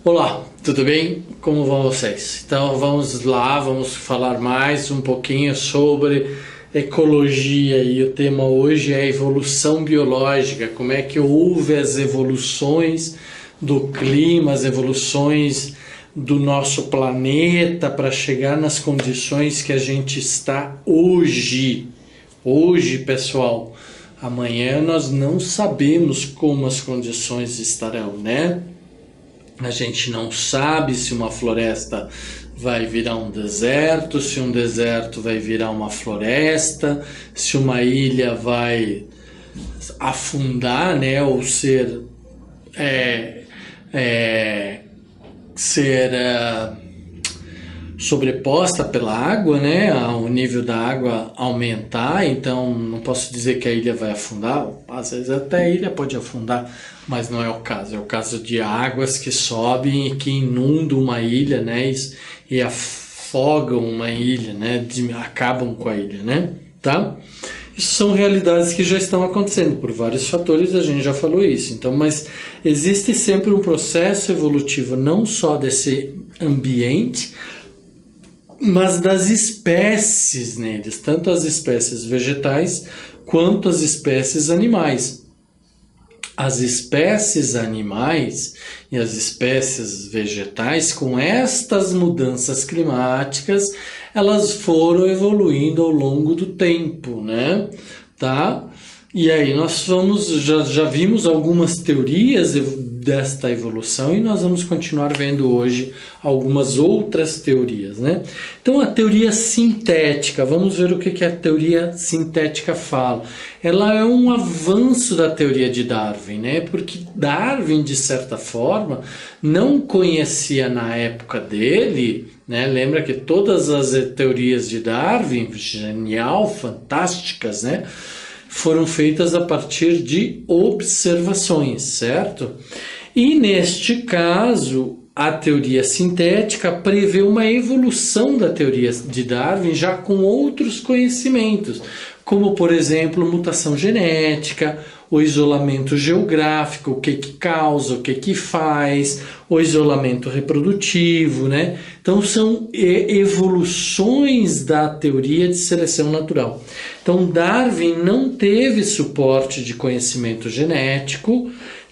Olá, tudo bem? Como vão vocês? Então vamos lá, vamos falar mais um pouquinho sobre ecologia e o tema hoje é evolução biológica, como é que houve as evoluções do clima, as evoluções do nosso planeta para chegar nas condições que a gente está hoje. Hoje, pessoal, amanhã nós não sabemos como as condições estarão, né? A gente não sabe se uma floresta vai virar um deserto, se um deserto vai virar uma floresta, se uma ilha vai afundar, né, ou ser sobreposta pela água, né, o nível da água aumentar. Então não posso dizer que a ilha vai afundar, às vezes até a ilha pode afundar, mas não é o caso. É o caso de águas que sobem e que inundam uma ilha, né, e afogam uma ilha, né, acabam com a ilha, né, tá? Isso são realidades que já estão acontecendo por vários fatores, a gente já falou isso. Então, mas existe sempre um processo evolutivo não só desse ambiente, mas das espécies neles, tanto as espécies vegetais quanto as espécies animais. As espécies animais e as espécies vegetais, com estas mudanças climáticas, elas foram evoluindo ao longo do tempo, né? Tá? E aí nós já vimos algumas teorias desta evolução e nós vamos continuar vendo hoje algumas outras teorias, né? Então a teoria sintética, vamos ver o que a teoria sintética fala. Ela é um avanço da teoria de Darwin, né? Porque Darwin, de certa forma, não conhecia na época dele, né? Lembra que todas as teorias de Darwin, genial, fantásticas, né, foram feitas a partir de observações, certo? E neste caso, a teoria sintética prevê uma evolução da teoria de Darwin já com outros conhecimentos, como, por exemplo, mutação genética, o isolamento geográfico, o que causa, o que faz, o isolamento reprodutivo, né? Então são evoluções da teoria de seleção natural. Então Darwin não teve suporte de conhecimento genético,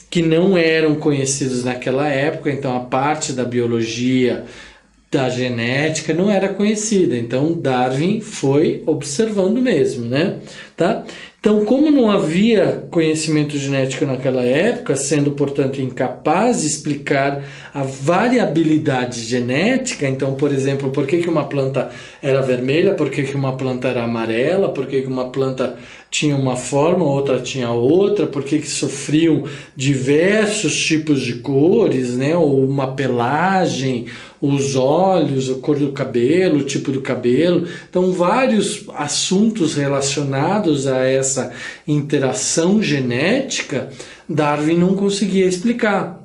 que não eram conhecidos naquela época, então a parte da biologia, da genética não era conhecida. Então Darwin foi observando mesmo, né? Tá? Então, como não havia conhecimento genético naquela época, sendo, portanto, incapaz de explicar a variabilidade genética, então, por exemplo, por que uma planta era vermelha, por que uma planta era amarela, por que uma planta tinha uma forma, outra tinha outra, por que sofriam diversos tipos de cores, né? Ou uma pelagem, os olhos, a cor do cabelo, o tipo do cabelo. Então, vários assuntos relacionados a essa interação genética, Darwin não conseguia explicar.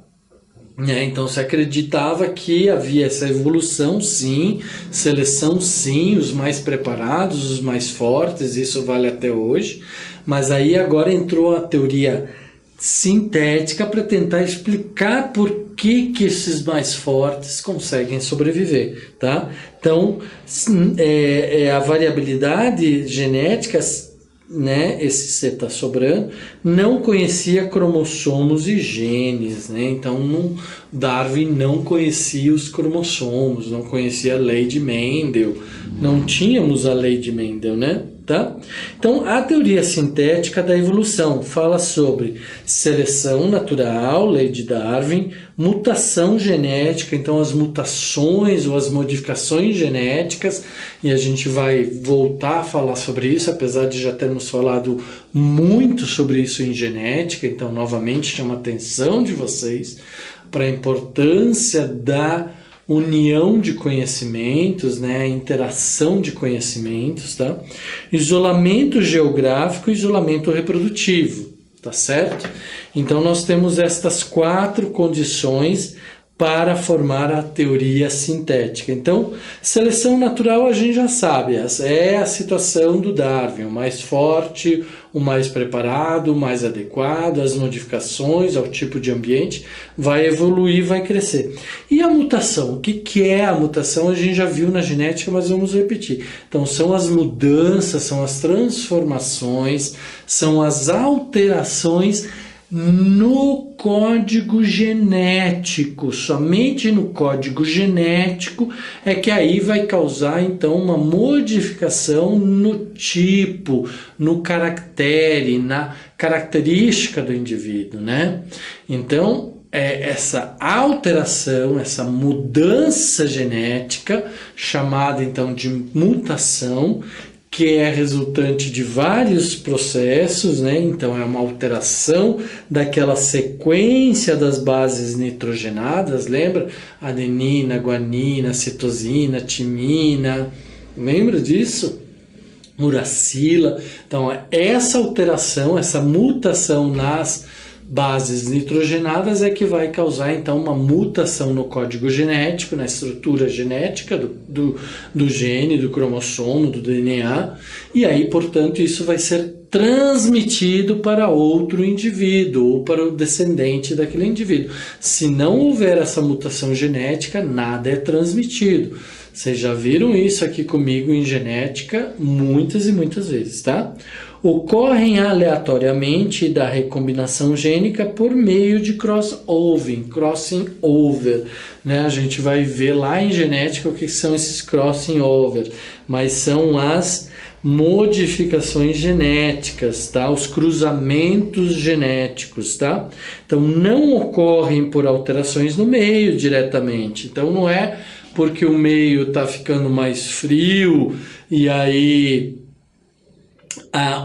Então se acreditava que havia essa evolução, sim, seleção, sim, os mais preparados, os mais fortes, isso vale até hoje, mas aí agora entrou a teoria sintética para tentar explicar por que esses mais fortes conseguem sobreviver, tá? Então, a variabilidade genética, né, esse C está sobrando, não conhecia cromossomos e genes, né? Então Darwin não conhecia os cromossomos, não conhecia a lei de Mendel, não tínhamos a lei de Mendel, né? Tá? Então a teoria sintética da evolução fala sobre seleção natural, lei de Darwin, mutação genética, então as mutações ou as modificações genéticas, e a gente vai voltar a falar sobre isso, apesar de já termos falado muito sobre isso em genética. Então novamente chamo a atenção de vocês para a importância da união de conhecimentos, né, a interação de conhecimentos, tá? Isolamento geográfico e isolamento reprodutivo, tá certo? Então nós temos estas 4 condições para formar a teoria sintética. Então, seleção natural a gente já sabe, essa é a situação do Darwin, o mais forte, o mais preparado, o mais adequado, as modificações ao tipo de ambiente, vai evoluir, vai crescer. E a mutação? O que é a mutação? A gente já viu na genética, mas vamos repetir. Então, são as mudanças, são as transformações, são as alterações no código genético. Somente no código genético é que aí vai causar então uma modificação no tipo, no caractere, na característica do indivíduo, né? Então, essa alteração, essa mudança genética, chamada então de mutação, que é resultante de vários processos, né? Então é uma alteração daquela sequência das bases nitrogenadas, lembra? Adenina, guanina, citosina, timina, lembra disso? Uracila. Então essa alteração, essa mutação nas bases nitrogenadas é que vai causar então uma mutação no código genético, na estrutura genética do gene, do cromossomo, do DNA, e aí, portanto, isso vai ser transmitido para outro indivíduo ou para o descendente daquele indivíduo. Se não houver essa mutação genética, nada é transmitido. Vocês já viram isso aqui comigo em genética muitas e muitas vezes, tá? Ocorrem aleatoriamente da recombinação gênica por meio de crossing over, né? A gente vai ver lá em genética o que são esses crossing over, mas são as modificações genéticas, tá? Os cruzamentos genéticos, tá? Então não ocorrem por alterações no meio diretamente. Então não é porque o meio está ficando mais frio e aí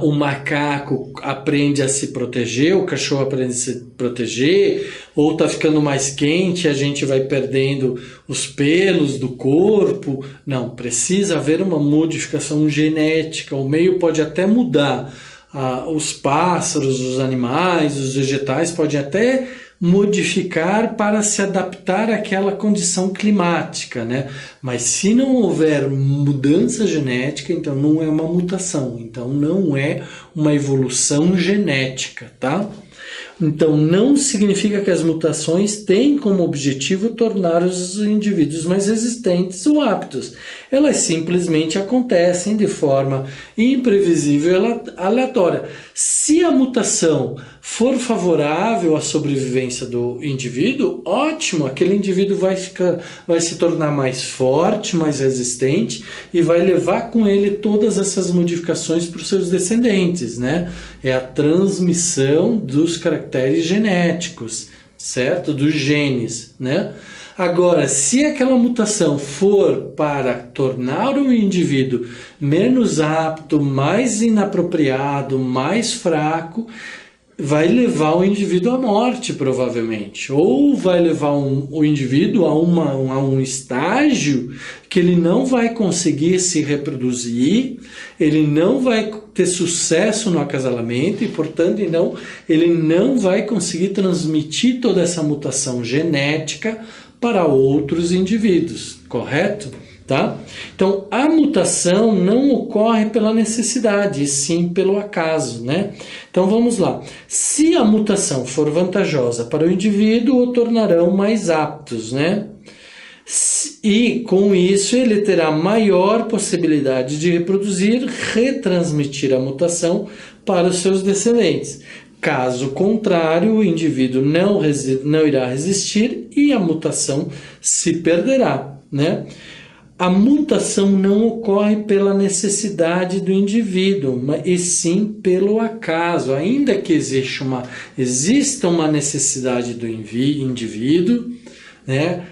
o macaco aprende a se proteger, o cachorro aprende a se proteger, ou está ficando mais quente, a gente vai perdendo os pelos do corpo. Não, precisa haver uma modificação genética. O meio pode até mudar. Os pássaros, os animais, os vegetais podem até modificar para se adaptar àquela condição climática, né? Mas se não houver mudança genética, então não é uma mutação, então não é uma evolução genética, tá? Então não significa que as mutações têm como objetivo tornar os indivíduos mais resistentes ou aptos. Elas simplesmente acontecem de forma imprevisível e aleatória. Se a mutação for favorável à sobrevivência do indivíduo, ótimo, aquele indivíduo vai se tornar mais forte, mais resistente e vai levar com ele todas essas modificações para os seus descendentes, né? É a transmissão dos caracteres genéticos, certo? Dos genes, né? Agora, se aquela mutação for para tornar o indivíduo menos apto, mais inapropriado, mais fraco, vai levar o indivíduo à morte, provavelmente. Ou vai levar o indivíduo a um estágio que ele não vai conseguir se reproduzir, ele não vai ter sucesso no acasalamento e, portanto, então, ele não vai conseguir transmitir toda essa mutação genética para outros indivíduos, correto? Tá? Então, a mutação não ocorre pela necessidade, e sim pelo acaso, né? Então, vamos lá. Se a mutação for vantajosa para o indivíduo, o tornarão mais aptos, né? E, com isso, ele terá maior possibilidade de reproduzir, retransmitir a mutação para os seus descendentes. Caso contrário, o indivíduo não irá resistir e a mutação se perderá, né? A mutação não ocorre pela necessidade do indivíduo, e sim pelo acaso. Ainda que exista uma necessidade do indivíduo, né?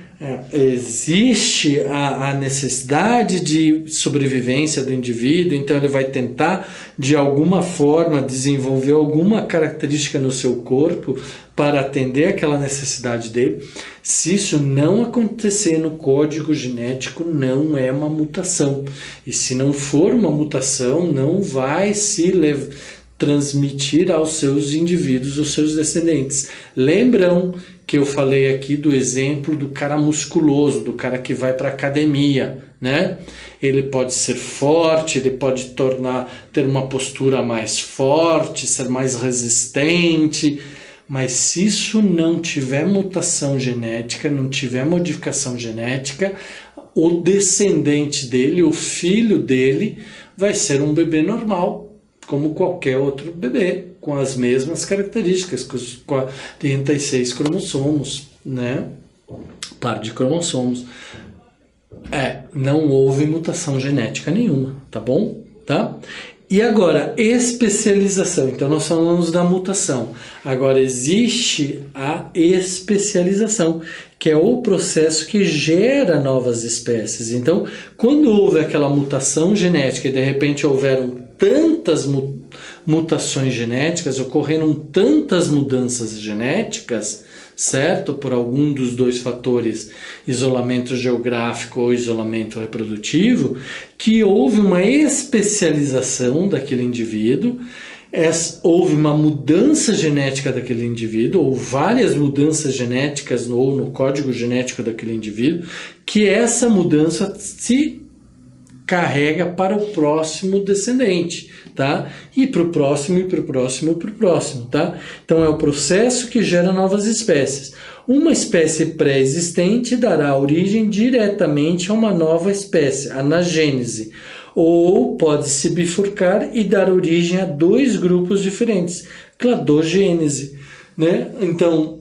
Existe a necessidade de sobrevivência do indivíduo, então ele vai tentar de alguma forma desenvolver alguma característica no seu corpo para atender aquela necessidade dele. Se isso não acontecer no código genético, não é uma mutação. E se não for uma mutação, não vai transmitir aos seus indivíduos, aos seus descendentes. Lembram que eu falei aqui do exemplo do cara musculoso, do cara que vai para a academia, né? Ele pode ser forte, ele pode ter uma postura mais forte, ser mais resistente, mas se isso não tiver mutação genética, não tiver modificação genética, o descendente dele, o filho dele, vai ser um bebê normal, como qualquer outro bebê, com as mesmas características, com os 46 cromossomos, né? Par de cromossomos. Não houve mutação genética nenhuma, tá bom? Tá? E agora, especialização. Então, nós falamos da mutação. Agora, existe a especialização, que é o processo que gera novas espécies. Então, quando houve aquela mutação genética e de repente houveram tantas mutações genéticas, ocorreram tantas mudanças genéticas, certo? Por algum dos dois fatores, isolamento geográfico ou isolamento reprodutivo, que houve uma especialização daquele indivíduo, houve uma mudança genética daquele indivíduo, ou várias mudanças genéticas ou no código genético daquele indivíduo, que essa mudança se carrega para o próximo descendente, tá? E para o próximo, e para o próximo, e para o próximo, tá? Então é o processo que gera novas espécies. Uma espécie pré-existente dará origem diretamente a uma nova espécie, anagênese, ou pode se bifurcar e dar origem a dois grupos diferentes, cladogênese, né? Então,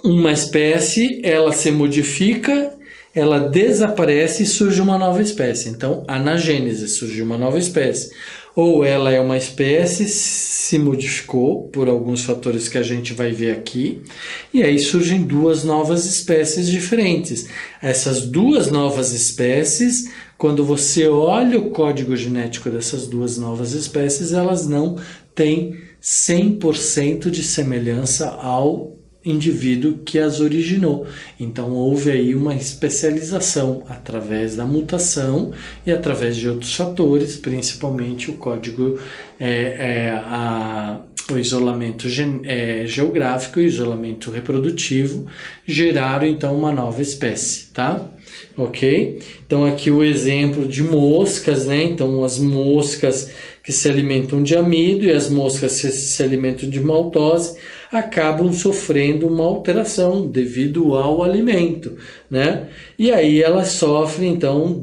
uma espécie, ela se modifica, ela desaparece e surge uma nova espécie. Então, anagênese, surgiu uma nova espécie. Ou ela é uma espécie, se modificou por alguns fatores que a gente vai ver aqui, e aí surgem duas novas espécies diferentes. Essas duas novas espécies, quando você olha o código genético dessas duas novas espécies, elas não têm 100% de semelhança ao indivíduo que as originou. Então houve aí uma especialização através da mutação e através de outros fatores, principalmente o código, o isolamento geográfico e o isolamento reprodutivo geraram então uma nova espécie, tá? Ok? Então aqui o exemplo de moscas, né? Então as moscas que se alimentam de amido e as moscas que se alimentam de maltose acabam sofrendo uma alteração devido ao alimento, né? E aí elas sofrem, então,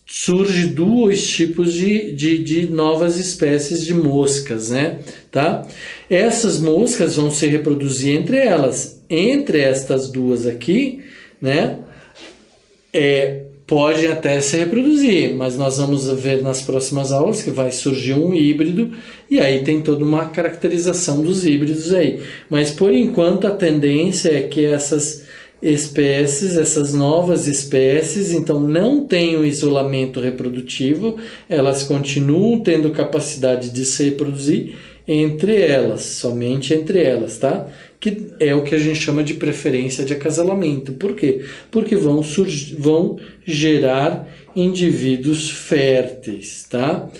surge dois tipos de novas espécies de moscas, né? Tá? Essas moscas vão se reproduzir entre elas. Entre estas duas aqui, né? Pode até se reproduzir, mas nós vamos ver nas próximas aulas que vai surgir um híbrido e aí tem toda uma caracterização dos híbridos aí. Mas por enquanto a tendência é que essas espécies, essas novas espécies, então não tenham isolamento reprodutivo, elas continuam tendo capacidade de se reproduzir entre elas, somente entre elas, tá? Que é o que a gente chama de preferência de acasalamento. Por quê? Porque vão gerar indivíduos férteis, tá?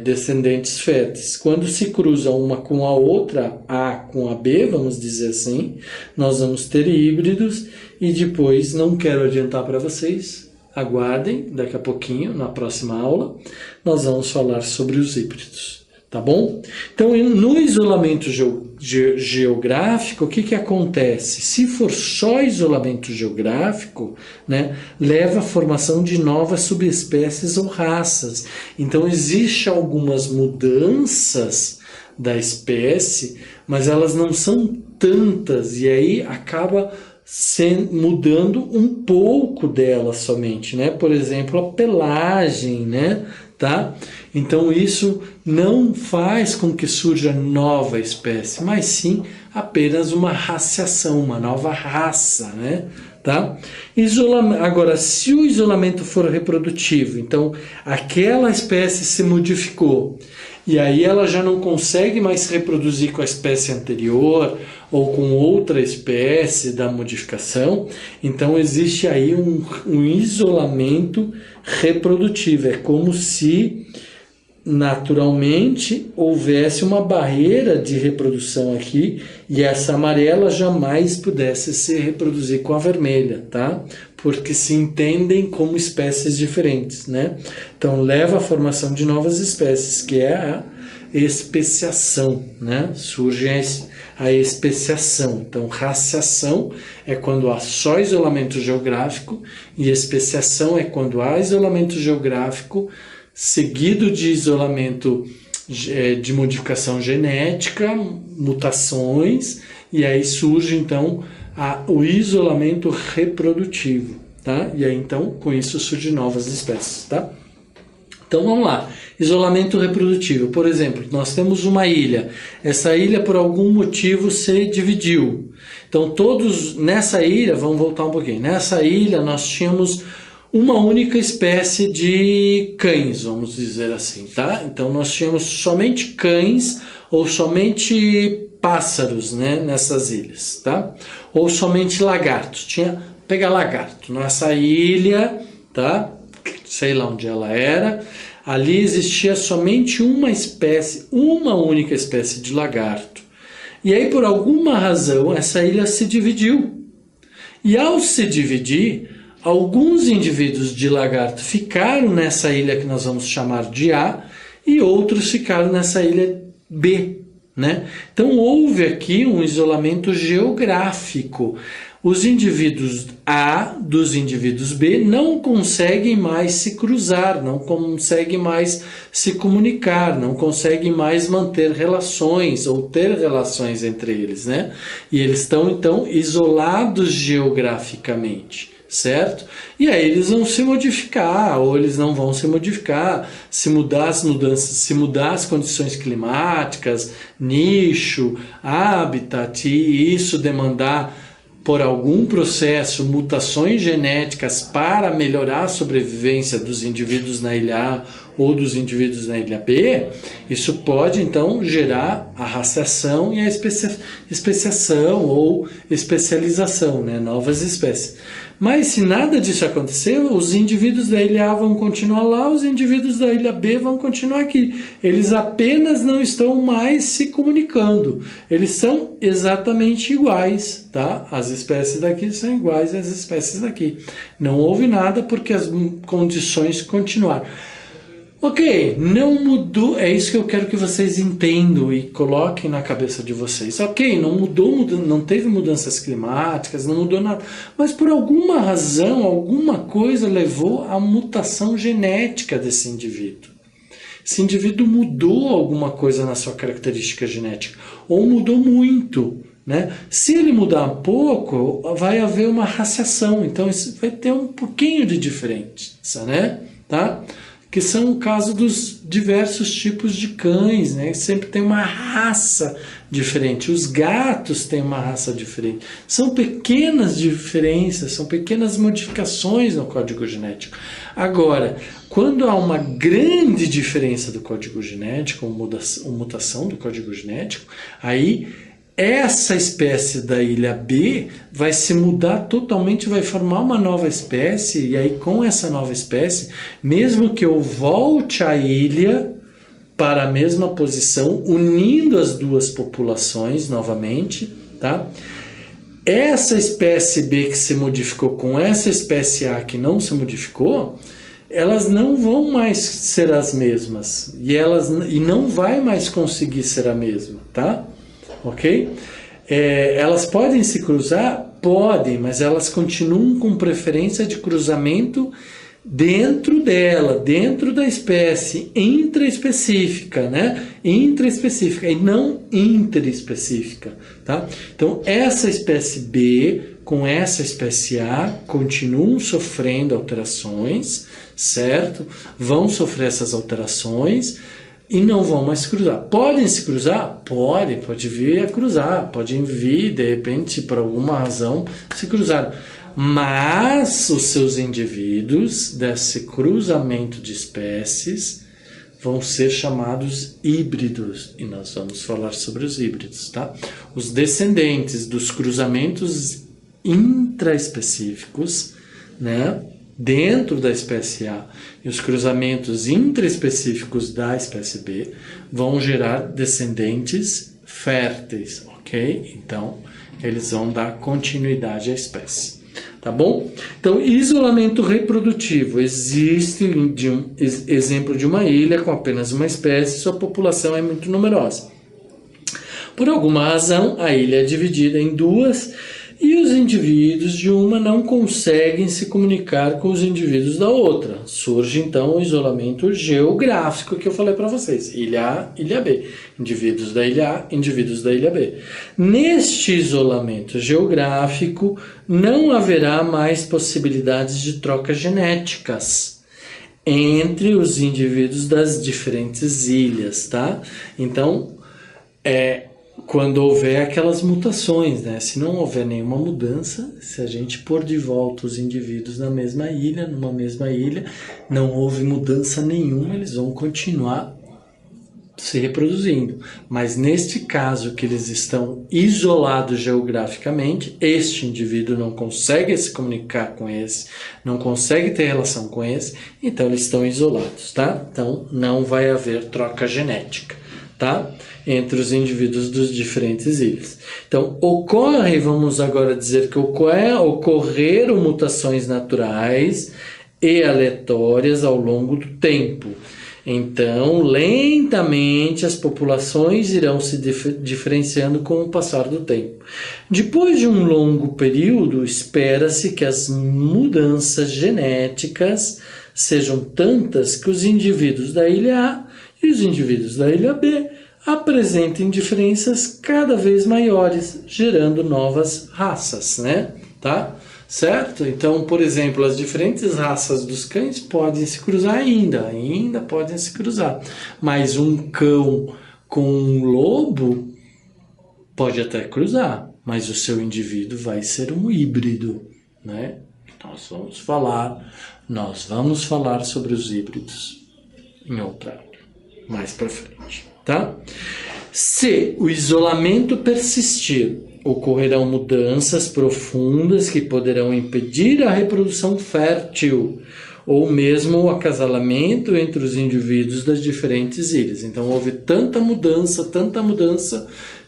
Descendentes férteis. Quando se cruza uma com a outra, A com a B, vamos dizer assim, nós vamos ter híbridos e depois, não quero adiantar para vocês, aguardem, daqui a pouquinho, na próxima aula, nós vamos falar sobre os híbridos. Tá bom? Então, no isolamento geográfico, o que acontece? Se for só isolamento geográfico, né, leva à formação de novas subespécies ou raças. Então, existem algumas mudanças da espécie, mas elas não são tantas, e aí acaba mudando um pouco dela somente, né? Por exemplo, a pelagem, né? Tá? Então isso não faz com que surja nova espécie, mas sim apenas uma raciação, uma nova raça, né? Tá? Agora, se o isolamento for reprodutivo, então aquela espécie se modificou e aí ela já não consegue mais reproduzir com a espécie anterior ou com outra espécie da modificação, então existe aí um isolamento reprodutivo. É como se naturalmente houvesse uma barreira de reprodução aqui e essa amarela jamais pudesse se reproduzir com a vermelha, tá? Porque se entendem como espécies diferentes, né? Então leva à formação de novas espécies, que é a especiação, né? Surge a especiação. Então, raciação é quando há só isolamento geográfico e especiação é quando há isolamento geográfico seguido de isolamento de modificação genética, mutações, e aí surge então o isolamento reprodutivo, tá? E aí então com isso surgem novas espécies, tá? Então vamos lá, isolamento reprodutivo. Por exemplo, nós temos uma ilha. Essa ilha por algum motivo se dividiu. Então todos nessa ilha, vamos voltar um pouquinho. Nessa ilha nós tínhamos uma única espécie de cães, vamos dizer assim, tá? Então nós tínhamos somente cães ou somente pássaros, né, nessas ilhas, tá? Ou somente lagartos. Pega lagarto nessa ilha, tá? Sei lá onde ela era. Ali existia somente uma espécie, uma única espécie de lagarto. E aí por alguma razão essa ilha se dividiu. E ao se dividir, alguns indivíduos de lagarto ficaram nessa ilha que nós vamos chamar de A e outros ficaram nessa ilha B, né? Então houve aqui um isolamento geográfico. Os indivíduos A dos indivíduos B não conseguem mais se cruzar, não conseguem mais se comunicar, não conseguem mais manter relações ou ter relações entre eles, né? E eles estão então isolados geograficamente. Certo? E aí eles vão se modificar, ou eles não vão se modificar, se mudar as condições climáticas, nicho, habitat, e isso demandar por algum processo mutações genéticas para melhorar a sobrevivência dos indivíduos na ilha A ou dos indivíduos na ilha B, isso pode então gerar a raciação e a especiação ou especialização, né? Novas espécies. Mas se nada disso acontecer, os indivíduos da ilha A vão continuar lá, os indivíduos da ilha B vão continuar aqui. Eles apenas não estão mais se comunicando. Eles são exatamente iguais, tá? As espécies daqui são iguais às espécies daqui. Não houve nada porque as condições continuaram. Ok, não mudou, é isso que eu quero que vocês entendam e coloquem na cabeça de vocês. Ok, não mudou, não teve mudanças climáticas, não mudou nada, mas por alguma razão, alguma coisa levou à mutação genética desse indivíduo. Esse indivíduo mudou alguma coisa na sua característica genética, ou mudou muito, né? Se ele mudar pouco, vai haver uma raciação, então isso vai ter um pouquinho de diferença, né? Tá? Que são o caso dos diversos tipos de cães, né? Sempre tem uma raça diferente. Os gatos têm uma raça diferente. São pequenas diferenças, são pequenas modificações no código genético. Agora, quando há uma grande diferença do código genético, ou mutação do código genético, aí essa espécie da ilha B vai se mudar totalmente, vai formar uma nova espécie, e aí com essa nova espécie, mesmo que eu volte a ilha para a mesma posição, unindo as duas populações novamente, tá? Essa espécie B que se modificou com essa espécie A que não se modificou, elas não vão mais ser as mesmas, e não vai mais conseguir ser a mesma, tá? Ok? Elas podem se cruzar? Podem, mas elas continuam com preferência de cruzamento dentro dela, dentro da espécie intraespecífica, né? Intraespecífica e não interespecífica, tá? Então, essa espécie B com essa espécie A continuam sofrendo alterações, certo? Vão sofrer essas alterações e não vão mais se cruzar. Podem se cruzar? Pode vir a cruzar, podem vir, de repente, por alguma razão, se cruzar. Mas os seus indivíduos desse cruzamento de espécies vão ser chamados híbridos, e nós vamos falar sobre os híbridos, tá? Os descendentes dos cruzamentos intraespecíficos, né? dentro da espécie A e os cruzamentos intraespecíficos da espécie B vão gerar descendentes férteis, ok? Então, eles vão dar continuidade à espécie, tá bom? Então, isolamento reprodutivo. Existe exemplo de uma ilha com apenas uma espécie, sua população é muito numerosa. Por alguma razão, a ilha é dividida em duas e os indivíduos de uma não conseguem se comunicar com os indivíduos da outra. Surge então o isolamento geográfico que eu falei para vocês. Ilha A, Ilha B. Indivíduos da Ilha A, indivíduos da Ilha B. Neste isolamento geográfico, não haverá mais possibilidades de trocas genéticas entre os indivíduos das diferentes ilhas, tá? Então, quando houver aquelas mutações, né? Se não houver nenhuma mudança, se a gente pôr de volta os indivíduos na mesma ilha, numa mesma ilha, não houve mudança nenhuma, eles vão continuar se reproduzindo. Mas neste caso que eles estão isolados geograficamente, este indivíduo não consegue se comunicar com esse, não consegue ter relação com esse, então eles estão isolados, tá? Então não vai haver troca genética, tá? Entre os indivíduos dos diferentes ilhas. Então, vamos agora dizer que ocorreram mutações naturais e aleatórias ao longo do tempo. Então, lentamente as populações irão se diferenciando com o passar do tempo. Depois de um longo período, espera-se que as mudanças genéticas sejam tantas que os indivíduos da ilha A e os indivíduos da ilha B apresentem diferenças cada vez maiores, gerando novas raças, né? Tá? Certo? Então, por exemplo, as diferentes raças dos cães podem se cruzar ainda podem se cruzar. Mas um cão com um lobo pode até cruzar, mas o seu indivíduo vai ser um híbrido, né? Nós vamos falar sobre os híbridos em outra aula, mais para frente. Tá? Se o isolamento persistir, ocorrerão mudanças profundas que poderão impedir a reprodução fértil ou mesmo o acasalamento entre os indivíduos das diferentes ilhas. Então houve tanta mudança,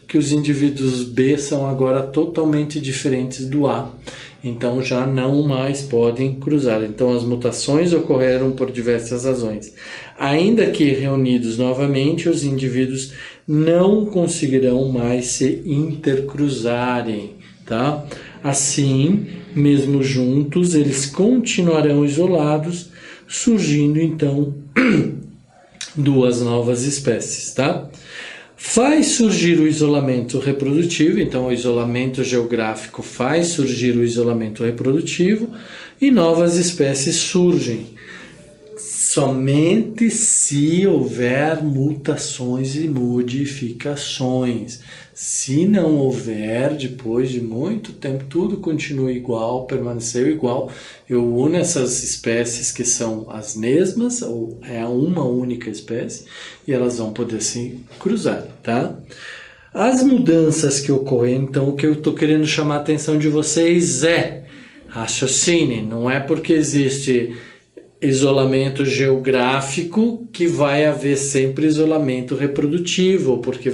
que os indivíduos B são agora totalmente diferentes do A. Então já não mais podem cruzar. Então as mutações ocorreram por diversas razões. Ainda que reunidos novamente, os indivíduos não conseguirão mais se intercruzarem, tá? Assim, mesmo juntos, eles continuarão isolados, surgindo então duas novas espécies, tá? Faz surgir o isolamento reprodutivo, então o isolamento geográfico faz surgir o isolamento reprodutivo e novas espécies surgem. Somente se houver mutações e modificações. Se não houver, depois de muito tempo, tudo continua igual, permaneceu igual, eu uno essas espécies que são as mesmas, ou é uma única espécie, e elas vão poder se cruzar, tá? As mudanças que ocorrem, então, o que eu estou querendo chamar a atenção de vocês é raciocínio, não é porque existe isolamento geográfico que vai haver sempre isolamento reprodutivo, ou porque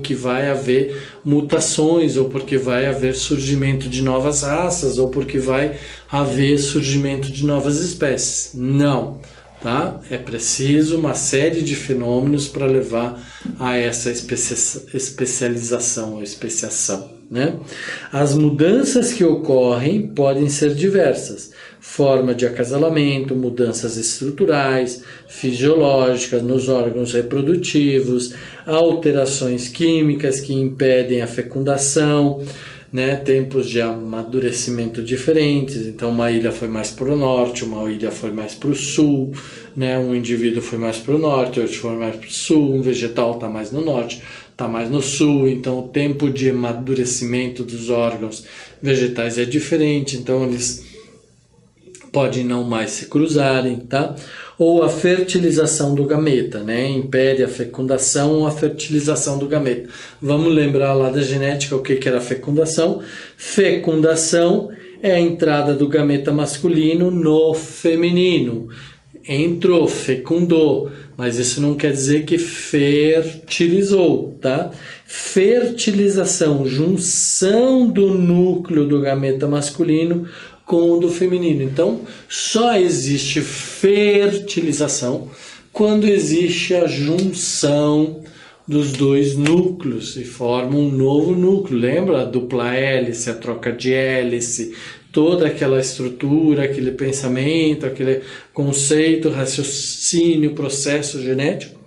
que vai haver mutações, ou porque vai haver surgimento de novas raças, ou porque vai haver surgimento de novas espécies. Não, tá? É preciso uma série de fenômenos para levar a essa especialização ou especiação, né? As mudanças que ocorrem podem ser diversas. Forma de acasalamento, mudanças estruturais, fisiológicas nos órgãos reprodutivos, alterações químicas que impedem a fecundação, né? Tempos de amadurecimento diferentes, então uma ilha foi mais para o norte, uma ilha foi mais para o sul, né? Um indivíduo foi mais para o norte, outro foi mais para o sul, um vegetal está mais no norte, está mais no sul, então o tempo de amadurecimento dos órgãos vegetais é diferente, então eles podem não mais se cruzarem, tá? Ou a fertilização do gameta, né? Impede a fecundação ou a fertilização do gameta. Vamos lembrar lá da genética o que era a fecundação. Fecundação é a entrada do gameta masculino no feminino. Entrou, fecundou, mas isso não quer dizer que fertilizou, tá? Fertilização, junção do núcleo do gameta masculino com o do feminino. Então, só existe fertilização quando existe a junção dos dois núcleos e forma um novo núcleo. Lembra a dupla hélice, a troca de hélice, toda aquela estrutura, aquele pensamento, aquele conceito, raciocínio, processo genético,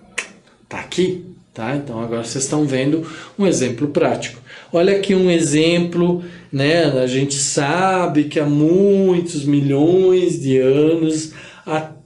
tá aqui, tá? Então agora vocês estão vendo um exemplo prático. Olha aqui um exemplo, né? A gente sabe que há muitos milhões de anos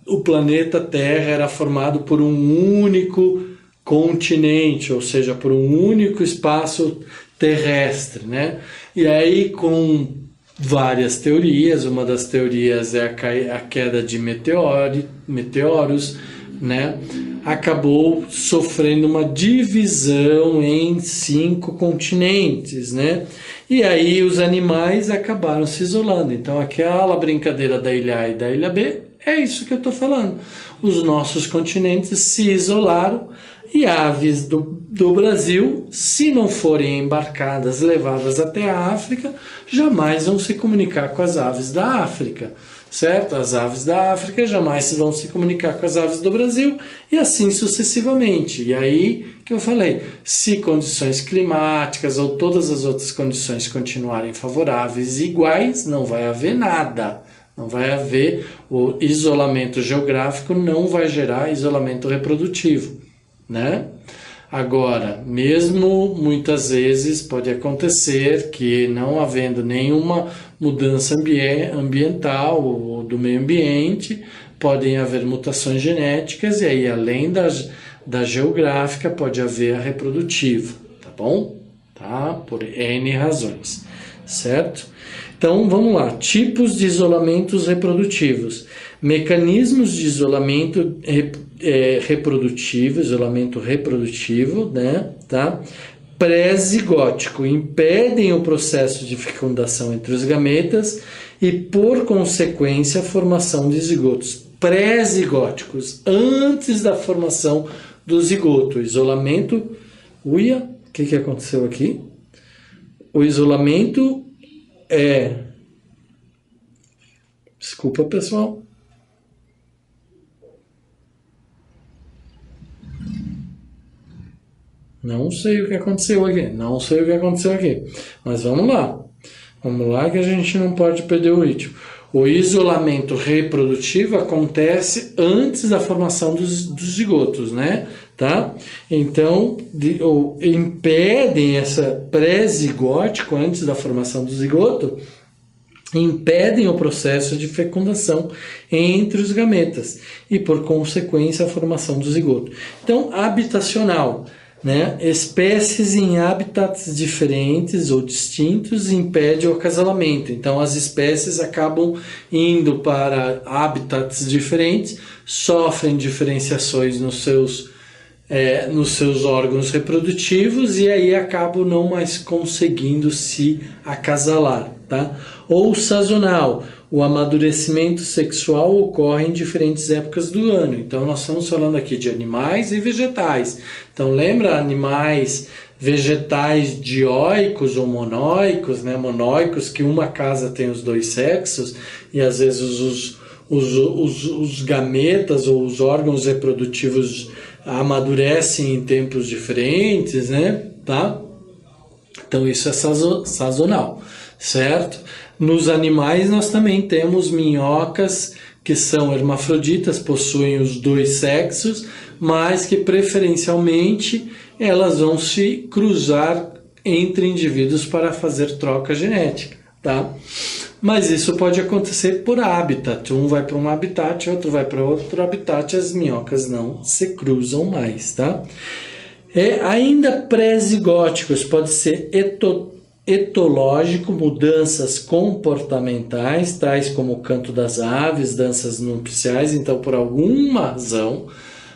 o planeta Terra era formado por um único continente, ou seja, por um único espaço terrestre, né? E aí com várias teorias, uma das teorias é a queda de meteoros, né? Acabou sofrendo uma divisão em 5 continentes, né? E aí os animais acabaram se isolando. Então aquela brincadeira da ilha A e da ilha B é isso que eu estou falando. Os nossos continentes se isolaram e aves do Brasil, se não forem embarcadas, levadas até a África, jamais vão se comunicar com as aves da África, certo? As aves da África jamais vão se comunicar com as aves do Brasil e assim sucessivamente. E aí que eu falei, se condições climáticas ou todas as outras condições continuarem favoráveis e iguais, não vai haver nada. Não vai haver o isolamento geográfico, não vai gerar isolamento reprodutivo, né? Agora, mesmo muitas vezes pode acontecer que não havendo nenhuma mudança ambiental ou do meio ambiente, podem haver mutações genéticas e aí além da geográfica pode haver a reprodutiva, tá bom? Tá? Por N razões, certo? Então, vamos lá. Tipos de isolamentos reprodutivos. Mecanismos de isolamento reprodutivo, isolamento reprodutivo, né? Tá? Pré-zigótico. Impedem o processo de fecundação entre os gametas e, por consequência, a formação de zigotos. Pré-zigóticos, antes da formação do zigoto. Isolamento... Uia, o que aconteceu aqui? O isolamento... Desculpa, pessoal. Não sei o que aconteceu aqui. Mas vamos lá. Vamos lá que a gente não pode perder o ritmo. O isolamento reprodutivo acontece antes da formação dos zigotos, né? Tá? Então, impedem essa pré-zigótico, antes da formação do zigoto, impedem o processo de fecundação entre os gametas e, por consequência, a formação do zigoto. Então, habitacional, né? Espécies em habitats diferentes ou distintos impede o acasalamento. Então, as espécies acabam indo para habitats diferentes, sofrem diferenciações nos seus órgãos reprodutivos e aí acabam não mais conseguindo se acasalar, tá? Ou sazonal, o amadurecimento sexual ocorre em diferentes épocas do ano. Então nós estamos falando aqui de animais e vegetais. Então lembra animais vegetais dioicos ou monóicos, né? Monóicos que uma casa tem os dois sexos e às vezes os gametas ou os órgãos reprodutivos amadurecem em tempos diferentes, né? Tá? Então isso é sazonal, certo? Nos animais nós também temos minhocas que são hermafroditas, possuem os dois sexos, mas que preferencialmente elas vão se cruzar entre indivíduos para fazer troca genética, tá? Mas isso pode acontecer por habitat. Um vai para um habitat, outro vai para outro habitat, as minhocas não se cruzam mais, tá? Ainda pré-zigóticos, pode ser etológico, mudanças comportamentais, tais como o canto das aves, danças nupciais. Então, por alguma razão,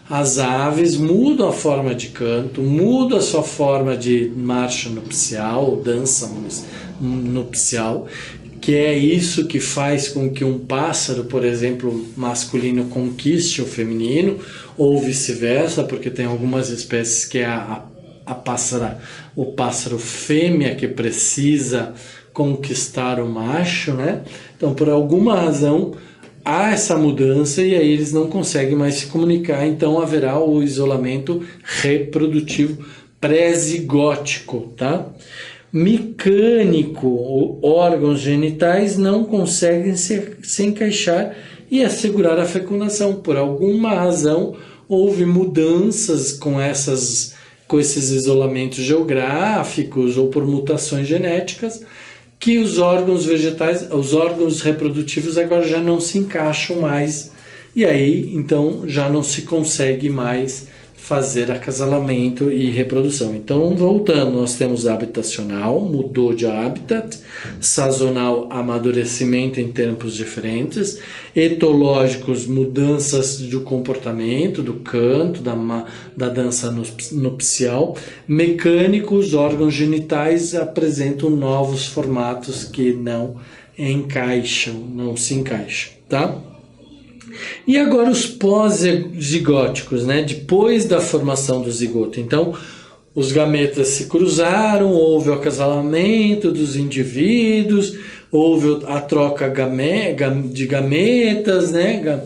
as aves mudam a forma de canto, mudam a sua forma de marcha nupcial, dança nupcial, que é isso que faz com que um pássaro, por exemplo, masculino conquiste o feminino, ou vice-versa, porque tem algumas espécies que é o pássaro fêmea que precisa conquistar o macho, né? Então, por alguma razão, há essa mudança e aí eles não conseguem mais se comunicar, então haverá o isolamento reprodutivo pré-zigótico, tá? Mecânico, órgãos genitais não conseguem se encaixar e assegurar a fecundação. Por alguma razão, houve mudanças com esses isolamentos geográficos ou por mutações genéticas, que os órgãos vegetais, os órgãos reprodutivos agora já não se encaixam mais, e aí então já não se consegue mais fazer acasalamento e reprodução. Então, voltando, nós temos habitacional, mudou de habitat, sazonal, amadurecimento em tempos diferentes, etológicos, mudanças do comportamento, do canto, da dança nupcial, mecânicos, órgãos genitais apresentam novos formatos que não se encaixam, tá? E agora os pós-zigóticos, né? Depois da formação do zigoto. Então, os gametas se cruzaram, houve o acasalamento dos indivíduos, houve a troca de gametas, né?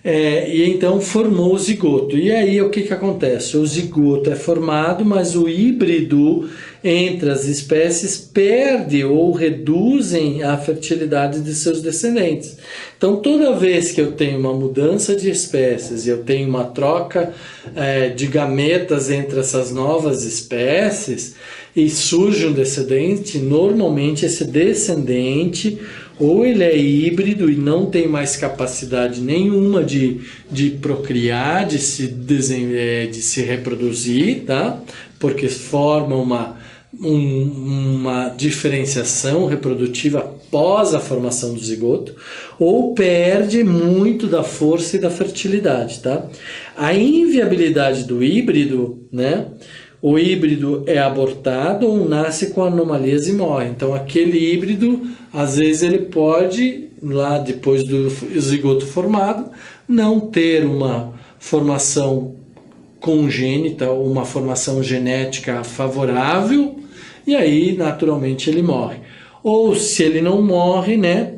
E então formou o zigoto. E aí o que acontece? O zigoto é formado, mas o híbrido entre as espécies perde ou reduzem a fertilidade de seus descendentes. Então, toda vez que eu tenho uma mudança de espécies e eu tenho uma troca de gametas entre essas novas espécies e surge um descendente, normalmente esse descendente ou ele é híbrido e não tem mais capacidade nenhuma de procriar, de se reproduzir, tá? Porque forma uma diferenciação reprodutiva após a formação do zigoto, ou perde muito da força e da fertilidade, tá? A inviabilidade do híbrido, né? O híbrido é abortado ou nasce com anomalias e morre. Então, aquele híbrido, às vezes, ele pode, lá depois do zigoto formado, não ter uma formação congênita, uma formação genética favorável, e aí, naturalmente, ele morre. Ou, se ele não morre, né,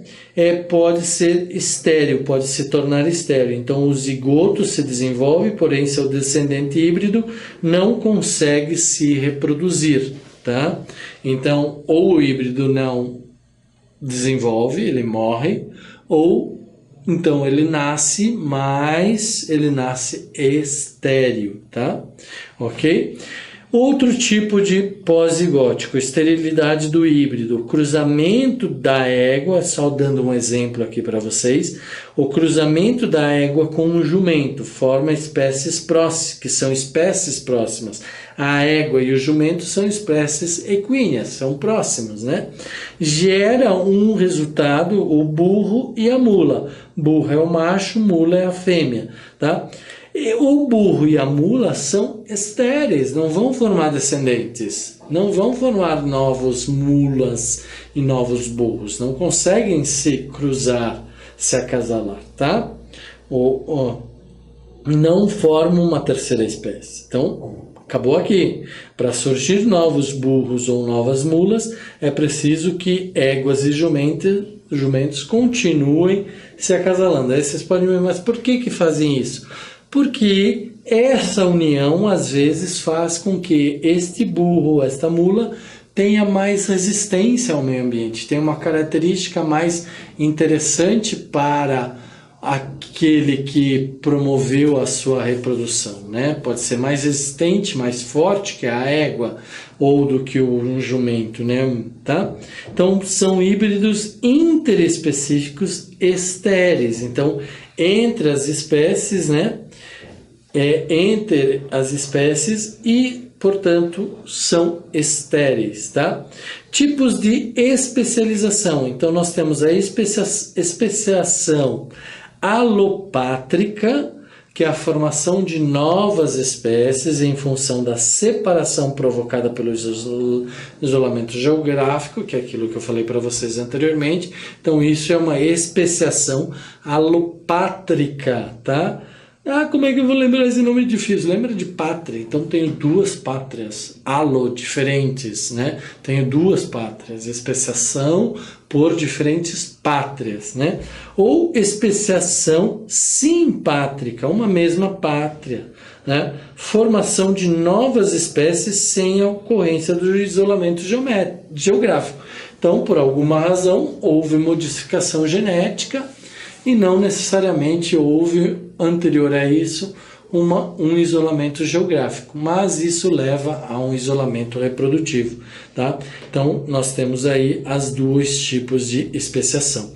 pode ser estéril, pode se tornar estéril. Então, o zigoto se desenvolve, porém, seu descendente híbrido não consegue se reproduzir, tá? Então, ou o híbrido não desenvolve, ele morre, ou então ele nasce, mas ele nasce estéril, tá? Ok? Outro tipo de pós-zigótico, esterilidade do híbrido, cruzamento da égua, só dando um exemplo aqui para vocês, o cruzamento da égua com um jumento forma espécies próximas, que são espécies próximas. A égua e o jumento são espécies equíneas, são próximos, né? Gera um resultado, o burro e a mula. Burro é o macho, mula é a fêmea, tá? E o burro e a mula são estéreis, não vão formar descendentes, não vão formar novos mulas e novos burros, não conseguem se cruzar, se acasalar, tá? Não formam uma terceira espécie. Então, acabou aqui. Para surgir novos burros ou novas mulas, é preciso que éguas e jumentos continuem se acasalando. Aí vocês podem ver, mas por que fazem isso? Porque essa união, às vezes, faz com que este burro, esta mula, tenha mais resistência ao meio ambiente, tenha uma característica mais interessante para aquele que promoveu a sua reprodução, né? Pode ser mais resistente, mais forte que a égua ou do que um jumento, né? Tá? Então, são híbridos interespecíficos estéreis. Então, entre as espécies, né? Entre as espécies e, portanto, são estéreis, tá? Tipos de especialização. Então, nós temos a especiação alopátrica, que é a formação de novas espécies em função da separação provocada pelo isolamento geográfico, que é aquilo que eu falei para vocês anteriormente. Então, isso é uma especiação alopátrica, tá? Ah, como é que eu vou lembrar esse nome difícil? Lembra de pátria. Então, tenho duas pátrias, diferentes, né? Tenho duas pátrias, especiação por diferentes pátrias, né? Ou especiação simpátrica, uma mesma pátria, né? Formação de novas espécies sem a ocorrência do isolamento geográfico. Então, por alguma razão, houve modificação genética e não necessariamente houve, anterior a isso, um isolamento geográfico, mas isso leva a um isolamento reprodutivo, tá? Então, nós temos aí as dois tipos de especiação.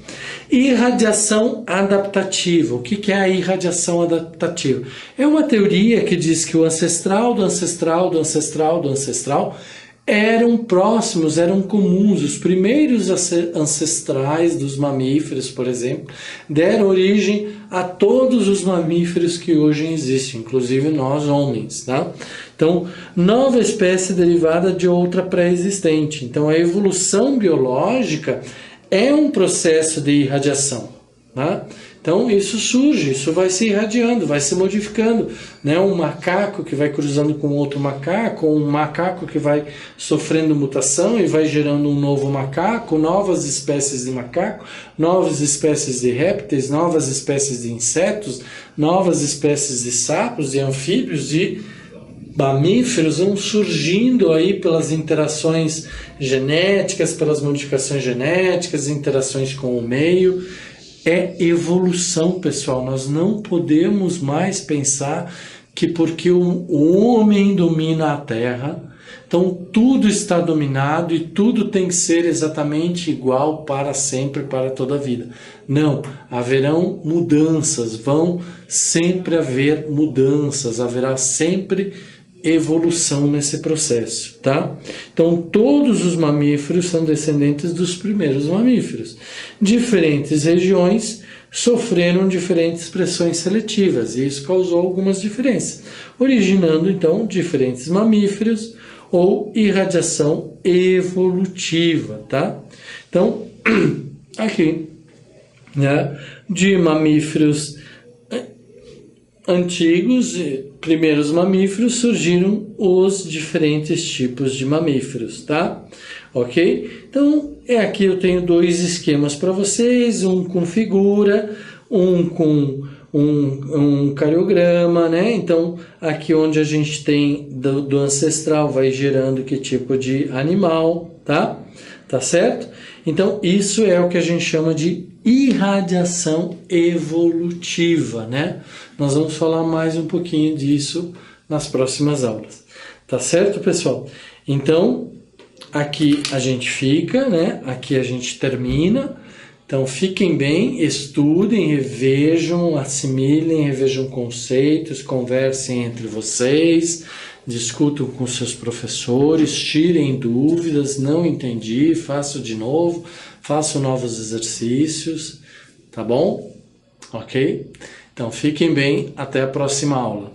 Irradiação adaptativa. O que é a irradiação adaptativa? É uma teoria que diz que o ancestral do ancestral do ancestral do ancestral eram próximos, eram comuns. Os primeiros ancestrais dos mamíferos, por exemplo, deram origem a todos os mamíferos que hoje existem, inclusive nós homens, tá? Então, nova espécie derivada de outra pré-existente. Então, a evolução biológica é um processo de irradiação, tá? Então, isso surge, isso vai se irradiando, vai se modificando, né? Um macaco que vai cruzando com outro macaco, ou um macaco que vai sofrendo mutação e vai gerando um novo macaco, novas espécies de macaco, novas espécies de répteis, novas espécies de insetos, novas espécies de sapos, de anfíbios, de mamíferos vão surgindo aí pelas interações genéticas, pelas modificações genéticas, interações com o meio. É evolução, pessoal. Nós não podemos mais pensar que porque o homem domina a Terra, então tudo está dominado e tudo tem que ser exatamente igual para sempre, para toda a vida. Não, haverão mudanças, vão sempre haver mudanças, haverá sempre evolução nesse processo, tá? Então, todos os mamíferos são descendentes dos primeiros mamíferos. Diferentes regiões sofreram diferentes pressões seletivas e isso causou algumas diferenças, originando, então, diferentes mamíferos ou irradiação evolutiva, tá? Então, aqui, né, de mamíferos antigos, primeiros mamíferos, surgiram os diferentes tipos de mamíferos, tá? Ok? Então, aqui eu tenho dois esquemas para vocês, um com figura, um com um cariograma, né? Então, aqui onde a gente tem do ancestral vai gerando que tipo de animal, tá? Tá certo? Então, isso é o que a gente chama de irradiação evolutiva, né? Nós vamos falar mais um pouquinho disso nas próximas aulas. Tá certo, pessoal? Então, aqui a gente fica, né? Aqui a gente termina. Então, fiquem bem, estudem, revejam, assimilem, revejam conceitos, conversem entre vocês, discutam com seus professores, tirem dúvidas, não entendi, faço de novo, faço novos exercícios, tá bom? Ok? Então, fiquem bem, até a próxima aula.